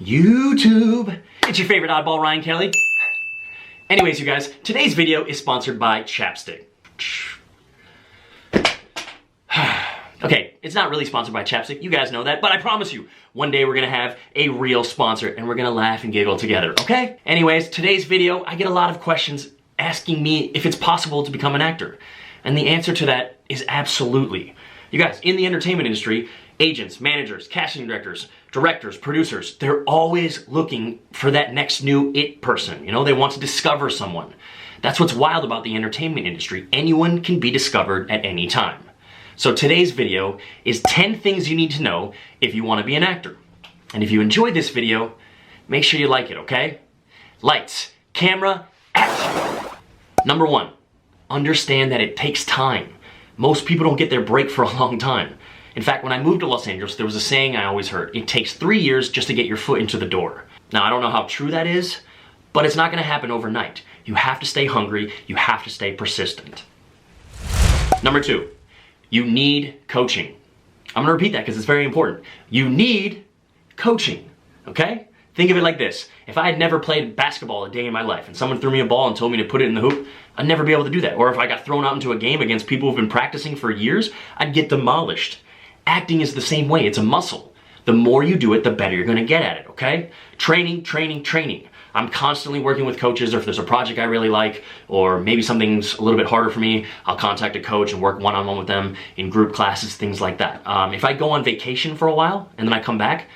YouTube. It's your favorite oddball, Ryan Kelley. Anyways, you guys, today's video is sponsored by chapstick. Okay, it's not really sponsored by chapstick, you guys know that, but I promise you, one day we're gonna have a real sponsor and we're gonna laugh and giggle together, okay? Anyways, today's video, I get a lot of questions asking me if it's possible to become an actor. And the answer to that is absolutely. You guys, in the entertainment industry, agents, managers, casting directors, producers, they're always looking for that next new it person. You know, they want to discover someone. That's what's wild about the entertainment industry. Anyone can be discovered at any time. So today's video is 10 things you need to know if you want to be an actor. And if you enjoyed this video, make sure you like it, okay? Lights, camera, action! Number 1, understand that it takes time. Most people don't get their break for a long time. In fact, when I moved to Los Angeles, there was a saying I always heard. It takes 3 years just to get your foot into the door. Now, I don't know how true that is, but it's not gonna happen overnight. You have to stay hungry, you have to stay persistent. Number 2, you need coaching. I'm gonna repeat that because it's very important. You need coaching, okay? Think of it like this. If I had never played basketball a day in my life and someone threw me a ball and told me to put it in the hoop, I'd never be able to do that. Or if I got thrown out into a game against people who've been practicing for years, I'd get demolished. Acting is the same way, it's a muscle. The more you do it, the better you're gonna get at it, okay? Training, training, training. I'm constantly working with coaches, or if there's a project I really like, or maybe something's a little bit harder for me, I'll contact a coach and work one-on-one with them in group classes, things like that. If I go on vacation for a while and then I come back,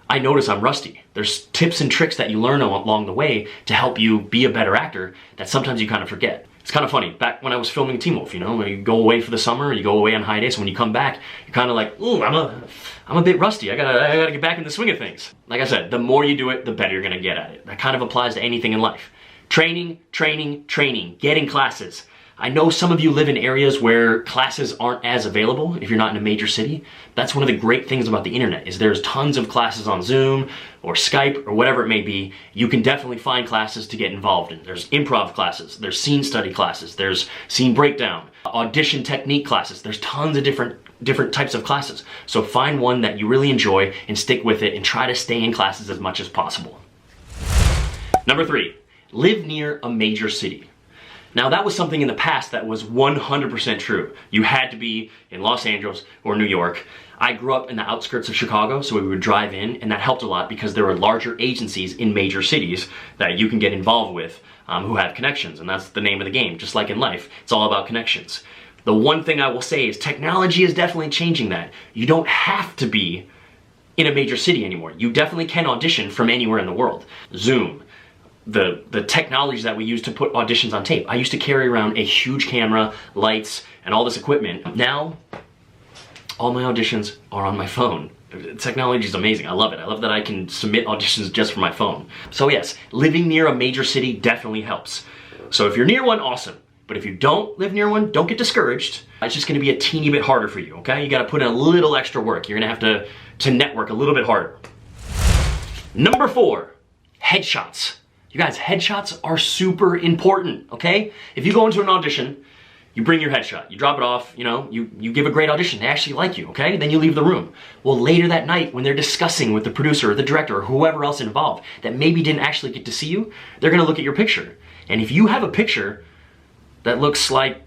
I notice I'm rusty. There's tips and tricks that you learn along the way to help you be a better actor that sometimes you kind of forget. It's kind of funny, back when I was filming Teen Wolf, you know, when you go away for the summer, you go away on hiatus, and when you come back, you're kind of like, ooh, I'm a bit rusty, I gotta get back in the swing of things. Like I said, the more you do it, the better you're gonna get at it. That kind of applies to anything in life. Training, training, training, get in classes. I know some of you live in areas where classes aren't as available if you're not in a major city. That's one of the great things about the internet is there's tons of classes on Zoom or Skype or whatever it may be. You can definitely find classes to get involved in. There's improv classes, there's scene study classes, there's scene breakdown, audition technique classes. There's tons of different types of classes. So find one that you really enjoy and stick with it and try to stay in classes as much as possible. Number 3, live near a major city. Now that was something in the past that was 100% true. You had to be in Los Angeles or New York. I grew up in the outskirts of Chicago, so we would drive in, and that helped a lot because there were larger agencies in major cities that you can get involved with who have connections, and that's the name of the game. Just like in life, it's all about connections. The one thing I will say is technology is definitely changing that. You don't have to be in a major city anymore. You definitely can audition from anywhere in the world. Zoom. The technologies that we use to put auditions on tape. I used to carry around a huge camera, lights, and all this equipment. Now, all my auditions are on my phone. Technology is amazing. I love it. I love that I can submit auditions just from my phone. So yes, living near a major city definitely helps. So if you're near one, awesome. But if you don't live near one, don't get discouraged. It's just gonna be a teeny bit harder for you, okay? You gotta put in a little extra work. You're gonna have to network a little bit harder. Number 4, headshots. You guys, headshots are super important, okay? If you go into an audition, you bring your headshot, you drop it off, you know, you give a great audition, they actually like you, okay? Then you leave the room. Well, later that night, when they're discussing with the producer or the director or whoever else involved that maybe didn't actually get to see you, they're gonna look at your picture. And if you have a picture that looks like,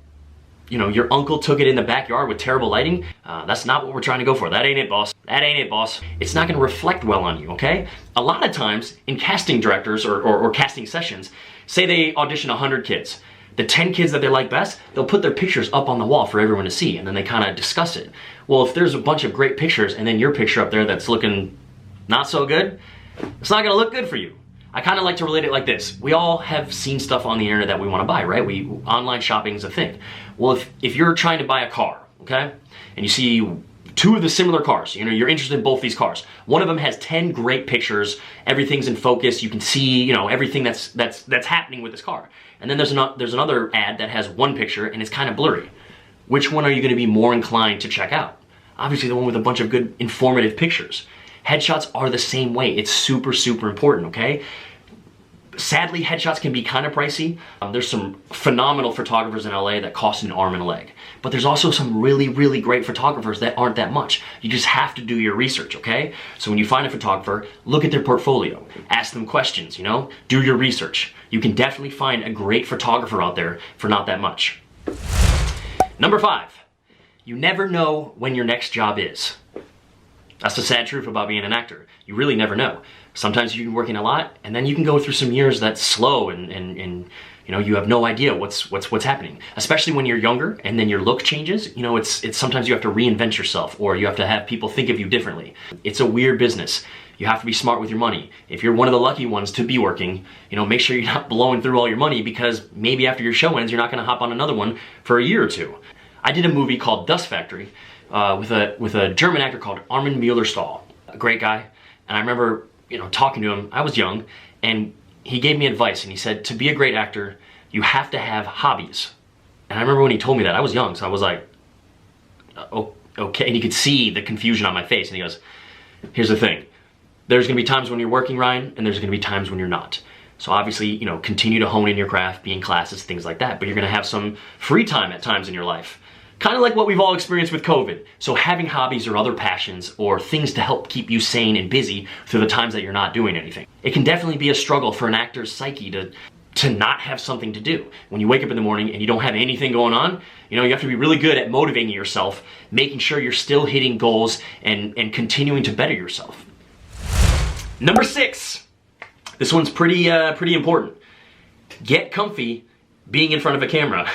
you know, your uncle took it in the backyard with terrible lighting, that's not what we're trying to go for. That ain't it, boss. That ain't it, boss. It's not gonna reflect well on you, okay? A lot of times in casting directors or casting sessions, say they audition 100 kids. The 10 kids that they like best, they'll put their pictures up on the wall for everyone to see, and then they kind of discuss it. Well, if there's a bunch of great pictures and then your picture up there that's looking not so good, it's not gonna look good for you. I kind of like to relate it like this. We all have seen stuff on the internet that we want to buy, right? Online shopping is a thing. Well, if you're trying to buy a car, okay, and you see 2 of the similar cars, you know, you're interested in both these cars. One of them has 10 great pictures, everything's in focus, you can see, you know, everything that's happening with this car. And then there's another ad that has 1 picture and it's kind of blurry. Which one are you going to be more inclined to check out? Obviously the one with a bunch of good informative pictures. Headshots are the same way. It's super, super important, okay? Sadly, headshots can be kind of pricey. There's some phenomenal photographers in LA that cost an arm and a leg. But there's also some really, really great photographers that aren't that much. You just have to do your research, okay? So when you find a photographer, look at their portfolio. Ask them questions, you know? Do your research. You can definitely find a great photographer out there for not that much. Number 5, you never know when your next job is. That's the sad truth about being an actor. You really never know. Sometimes you're working a lot, and then you can go through some years that's slow, and you know, you have no idea what's happening. Especially when you're younger, and then your look changes. You know, it's sometimes you have to reinvent yourself, or you have to have people think of you differently. It's a weird business. You have to be smart with your money. If you're one of the lucky ones to be working, you know, make sure you're not blowing through all your money, because maybe after your show ends, you're not going to hop on another one for a year or two. I did a movie called Dust Factory with a German actor called Armin Mueller-Stahl, a great guy, and I remember, you know, talking to him. I was young, and he gave me advice, and he said, to be a great actor, you have to have hobbies. And I remember when he told me that, I was young, so I was like, oh, okay. And you could see the confusion on my face, and he goes, here's the thing. There's gonna be times when you're working, Ryan, and there's gonna be times when you're not. So obviously, you know, continue to hone in your craft, be in classes, things like that, but you're gonna have some free time at times in your life. Kind of like what we've all experienced with COVID. So having hobbies or other passions or things to help keep you sane and busy through the times that you're not doing anything. It can definitely be a struggle for an actor's psyche to not have something to do. When you wake up in the morning and you don't have anything going on, you know, you have to be really good at motivating yourself, making sure you're still hitting goals and continuing to better yourself. Number 6, this one's pretty important. Get comfy being in front of a camera.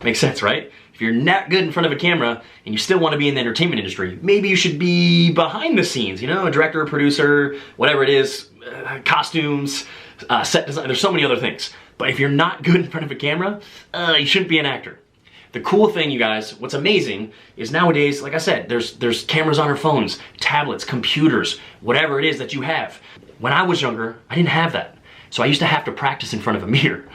Makes sense, right? If you're not good in front of a camera and you still want to be in the entertainment industry, maybe you should be behind the scenes, you know, a director, a producer, whatever it is, costumes, set design, there's so many other things. But if you're not good in front of a camera, you shouldn't be an actor. The cool thing, you guys, what's amazing is nowadays, like I said, there's cameras on our phones, tablets, computers, whatever it is that you have. When I was younger, I didn't have that. So I used to have to practice in front of a mirror.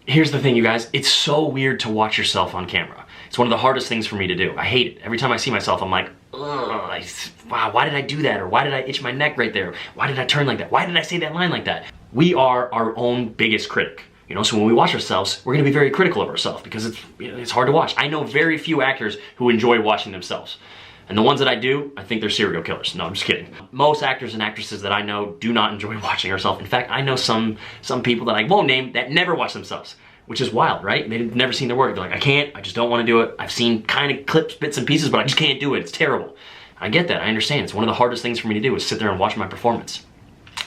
Here's the thing, you guys, it's so weird to watch yourself on camera. It's one of the hardest things for me to do. I hate it. Every time I see myself, I'm like, ugh, wow, why did I do that? Or why did I itch my neck right there? Why did I turn like that? Why did I say that line like that? We are our own biggest critic. You know, so when we watch ourselves, we're gonna be very critical of ourselves because it's hard to watch. I know very few actors who enjoy watching themselves. And the ones that I do, I think they're serial killers. No, I'm just kidding. Most actors and actresses that I know do not enjoy watching ourselves. In fact, I know some people that I won't name that never watch themselves, which is wild, right? They've never seen their work. They're like, I just don't want to do it. I've seen kind of clips, bits and pieces, but I just can't do it. It's terrible. I get that, I understand. It's one of the hardest things for me to do is sit there and watch my performance.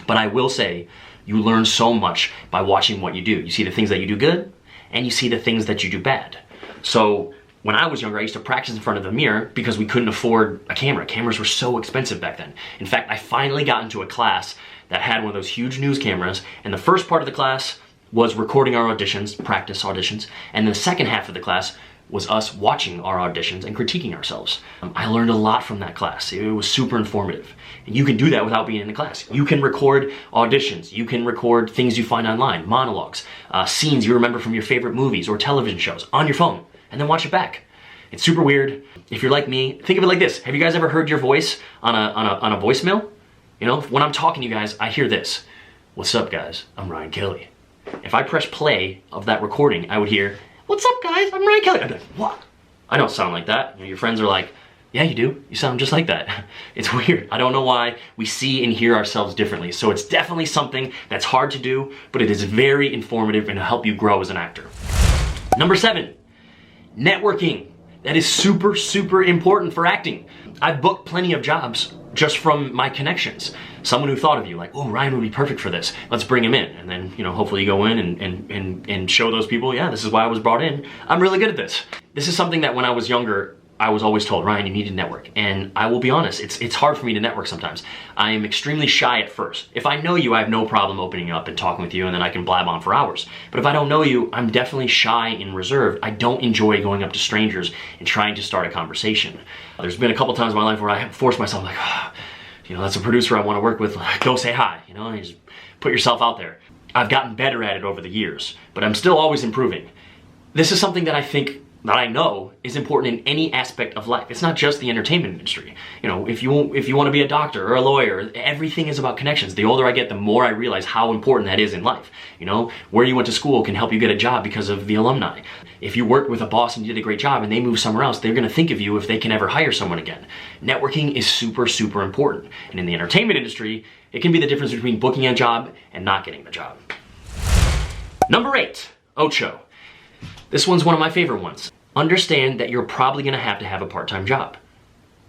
But I will say, you learn so much by watching what you do. You see the things that you do good, and you see the things that you do bad. So when I was younger, I used to practice in front of the mirror because we couldn't afford a camera. Cameras were so expensive back then. In fact, I finally got into a class that had one of those huge news cameras, and the first part of the class was recording our auditions, practice auditions, and the second half of the class was us watching our auditions and critiquing ourselves. I learned a lot from that class. It was super informative. And you can do that without being in the class. You can record auditions. You can record things you find online, monologues, scenes you remember from your favorite movies or television shows on your phone, and then watch it back. It's super weird. If you're like me, think of it like this. Have you guys ever heard your voice on a voicemail? You know, when I'm talking to you guys, I hear this. What's up, guys? I'm Ryan Kelley. If I press play of that recording, I would hear, what's up, guys? I'm Ryan Kelley. I'd be like, what? I don't sound like that. You know, your friends are like, yeah, you do. You sound just like that. It's weird. I don't know why we see and hear ourselves differently. So it's definitely something that's hard to do, but it is very informative and help you grow as an actor. Number 7, networking. That is super, super important for acting. I've booked plenty of jobs just from my connections. Someone who thought of you, like, oh, Ryan would be perfect for this. Let's bring him in. And then, you know, hopefully you go in and show those people, yeah, this is why I was brought in. I'm really good at this. This is something that when I was younger, I was always told, Ryan, you need to network. And I will be honest, it's hard for me to network sometimes. I am extremely shy at first. If I know you, I have no problem opening up and talking with you, and then I can blab on for hours. But if I don't know you, I'm definitely shy and reserved. I don't enjoy going up to strangers and trying to start a conversation. There's been a couple times in my life where I have forced myself, like, oh, you know, that's a producer I want to work with. Go say hi, you know, and just put yourself out there. I've gotten better at it over the years, but I'm still always improving. This is something that I think that I know is important in any aspect of life. It's not just the entertainment industry. You know, if you want to be a doctor or a lawyer, everything is about connections. The older I get, the more I realize how important that is in life. You know, where you went to school can help you get a job because of the alumni. If you worked with a boss and you did a great job and they move somewhere else, they're going to think of you if they can ever hire someone again. Networking is super, super important. And in the entertainment industry, it can be the difference between booking a job and not getting the job. Number 8, Ocho. This one's one of my favorite ones. Understand that you're probably gonna have a part-time job.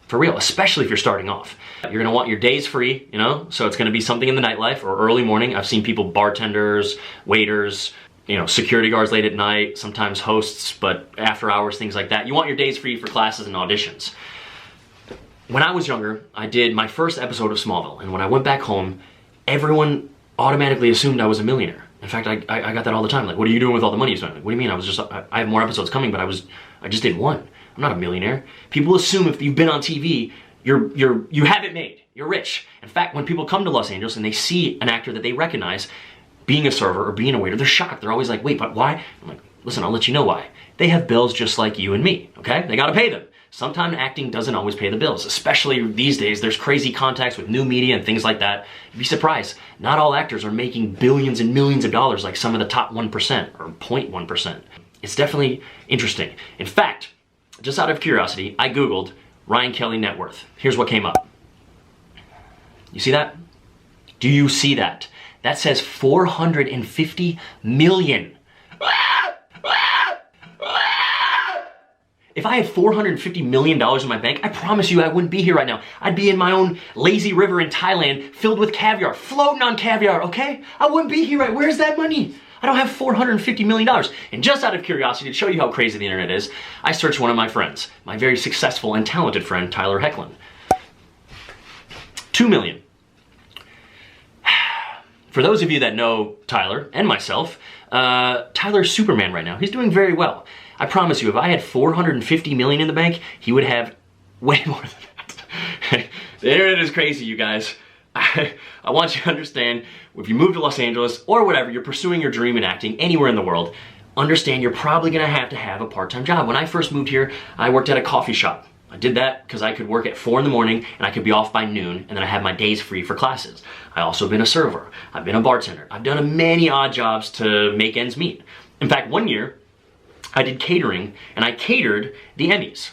For real, especially if you're starting off. You're gonna want your days free, you know? So it's gonna be something in the nightlife or early morning. I've seen people, bartenders, waiters, you know, security guards late at night, sometimes hosts, but after hours, things like that. You want your days free for classes and auditions. When I was younger, I did my first episode of Smallville, and when I went back home, everyone automatically assumed I was a millionaire. In fact, I got that all the time. Like, what are you doing with all the money you spent? Like, what do you mean? I have more episodes coming, but I just did one. I'm not a millionaire. People assume if you've been on TV, you have it made. You're rich. In fact, when people come to Los Angeles and they see an actor that they recognize being a server or being a waiter, they're shocked. They're always like, wait, but why? I'm like, listen, I'll let you know why. They have bills just like you and me, okay? They gotta pay them. Sometimes acting doesn't always pay the bills, especially these days. There's crazy contacts with new media and things like that. You'd be surprised. Not all actors are making billions and millions of dollars like some of the top 1% or 0.1%. It's definitely interesting. In fact, just out of curiosity, I Googled Ryan Kelley net worth. Here's what came up. You see that? Do you see that? That says 450 million. If I had $450 million in my bank, I promise you I wouldn't be here right now. I'd be in my own lazy river in Thailand filled with caviar, floating on caviar, okay? I wouldn't be here right. Where's that money? I don't have $450 million. And just out of curiosity, to show you how crazy the internet is, I searched one of my friends, my very successful and talented friend, Tyler Hecklin. 2 million. For those of you that know Tyler and myself, Tyler's Superman right now. He's doing very well. I promise you, if I had 450 million in the bank, he would have way more than that. The internet is crazy, you guys. I want you to understand, if you move to Los Angeles or whatever, you're pursuing your dream in acting anywhere in the world, understand you're probably gonna have a part-time job. When I first moved here, I worked at a coffee shop. I did that because I could work at 4 in the morning and I could be off by noon, and then I had my days free for classes. I also been a server. I've been a bartender. I've done many odd jobs to make ends meet. In fact, one year, I did catering, and I catered the Emmys.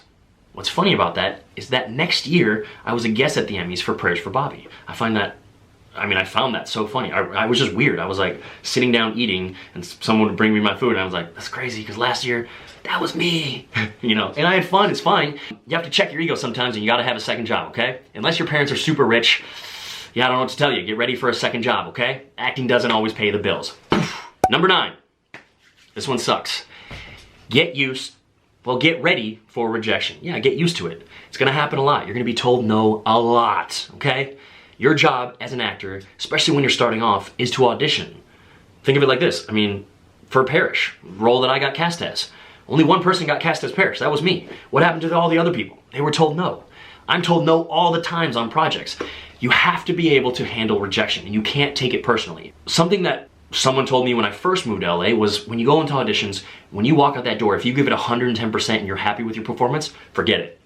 What's funny about that is that next year, I was a guest at the Emmys for Prayers for Bobby. I found that so funny. I was just weird. I was like sitting down eating, and someone would bring me my food, and I was like, that's crazy, because last year, that was me, you know? And I had fun, it's fine. You have to check your ego sometimes, and you gotta have a second job, okay? Unless your parents are super rich, yeah, I don't know what to tell you. Get ready for a second job, okay? Acting doesn't always pay the bills. Number 9. This one sucks. Get ready for rejection. Yeah, get used to it. It's gonna happen a lot. You're gonna be told no a lot, okay? Your job as an actor, especially when you're starting off, is to audition. Think of it like this. I mean, for Parrish, role that I got cast as. Only one person got cast as Parrish, that was me. What happened to all the other people? They were told no. I'm told no all the times on projects. You have to be able to handle rejection, and you can't take it personally. Something that someone told me when I first moved to LA was, when you go into auditions, when you walk out that door, if you give it 110% and you're happy with your performance, forget it.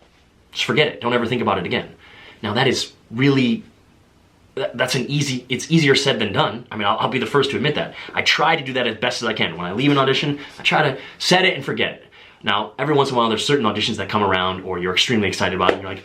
Just forget it. Don't ever think about it again. Now that is really, it's easier said than done. I mean, I'll be the first to admit that. I try to do that as best as I can. When I leave an audition, I try to set it and forget it. Now, every once in a while, there's certain auditions that come around or you're extremely excited about it and you're like,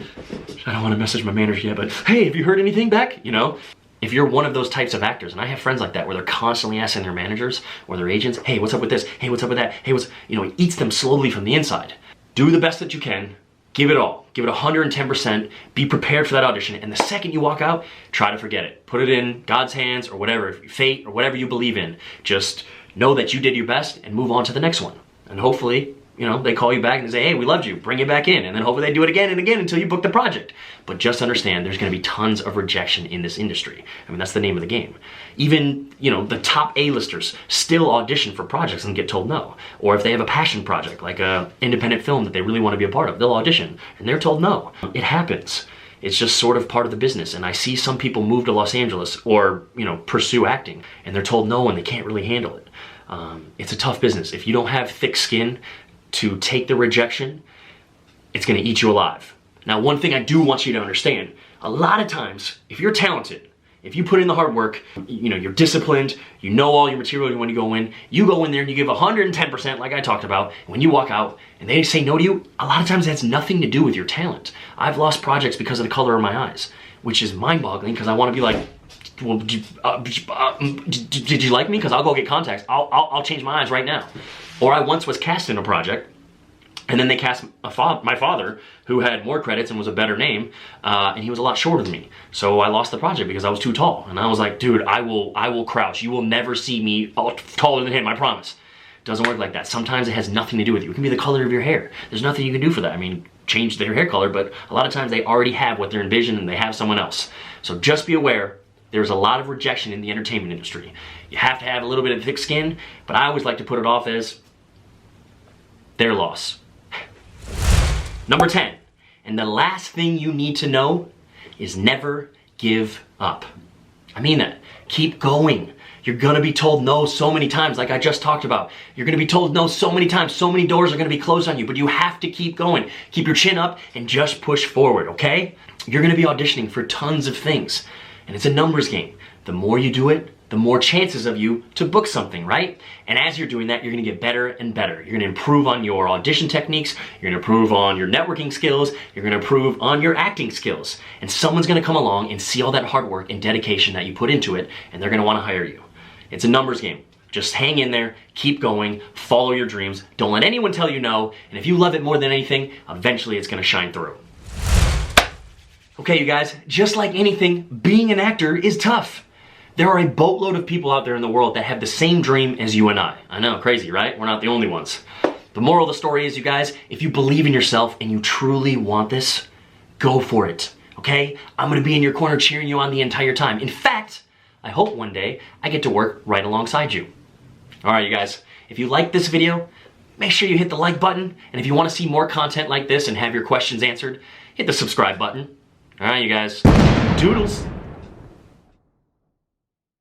I don't want to message my manager yet, but hey, have you heard anything back? You know? If you're one of those types of actors, and I have friends like that where they're constantly asking their managers or their agents, hey, what's up with this? Hey, what's up with that? Hey, it eats them slowly from the inside. Do the best that you can. Give it all. Give it 110%. Be prepared for that audition. And the second you walk out, try to forget it. Put it in God's hands or whatever, fate or whatever you believe in. Just know that you did your best and move on to the next one. And hopefully, they call you back and say, hey, we loved you, bring you back in. And then hopefully they do it again and again until you book the project. But just understand there's gonna be tons of rejection in this industry. I mean, that's the name of the game. Even, the top A-listers still audition for projects and get told no. Or if they have a passion project, like a independent film that they really wanna be a part of, they'll audition and they're told no. It happens. It's just sort of part of the business. And I see some people move to Los Angeles or, pursue acting and they're told no and they can't really handle it. It's a tough business. If you don't have thick skin to take the rejection, it's gonna eat you alive. Now, one thing I do want you to understand, a lot of times, if you're talented, if you put in the hard work, you know, you're disciplined, you know all your material when you go in there and you give 110% like I talked about, and when you walk out and they say no to you, a lot of times that's nothing to do with your talent. I've lost projects because of the color of my eyes, which is mind-boggling because I want to be like, well, did you like me? Because I'll go get contacts. I'll change my eyes right now. Or I once was cast in a project, and then they cast my father, who had more credits and was a better name, and he was a lot shorter than me. So I lost the project because I was too tall. And I was like, dude, I will crouch. You will never see me taller than him, I promise. It doesn't work like that. Sometimes it has nothing to do with you. It can be the color of your hair. There's nothing you can do for that. I mean, change their hair color, but a lot of times they already have what they're envisioned and they have someone else. So just be aware, there's a lot of rejection in the entertainment industry. You have to have a little bit of thick skin, but I always like to put it off as their loss. Number 10, and the last thing you need to know is never give up. I mean that. Keep going. You're gonna be told no so many times, like I just talked about. You're gonna be told no so many times, so many doors are gonna be closed on you, but you have to keep going. Keep your chin up and just push forward, okay? You're gonna be auditioning for tons of things, and it's a numbers game. The more you do it, the more chances of you to book something, right? And as you're doing that, you're gonna get better and better. You're gonna improve on your audition techniques, you're gonna improve on your networking skills, you're gonna improve on your acting skills. And someone's gonna come along and see all that hard work and dedication that you put into it, and they're gonna wanna hire you. It's a numbers game. Just hang in there, keep going, follow your dreams, don't let anyone tell you no, and if you love it more than anything, eventually it's gonna shine through. Okay, you guys, just like anything, being an actor is tough. There are a boatload of people out there in the world that have the same dream as you and I. I know, crazy, right? We're not the only ones. The moral of the story is, you guys, if you believe in yourself and you truly want this, go for it, okay? I'm gonna be in your corner cheering you on the entire time. In fact, I hope one day I get to work right alongside you. All right, you guys, if you like this video, make sure you hit the like button. And if you wanna see more content like this and have your questions answered, hit the subscribe button. All right, you guys, doodles.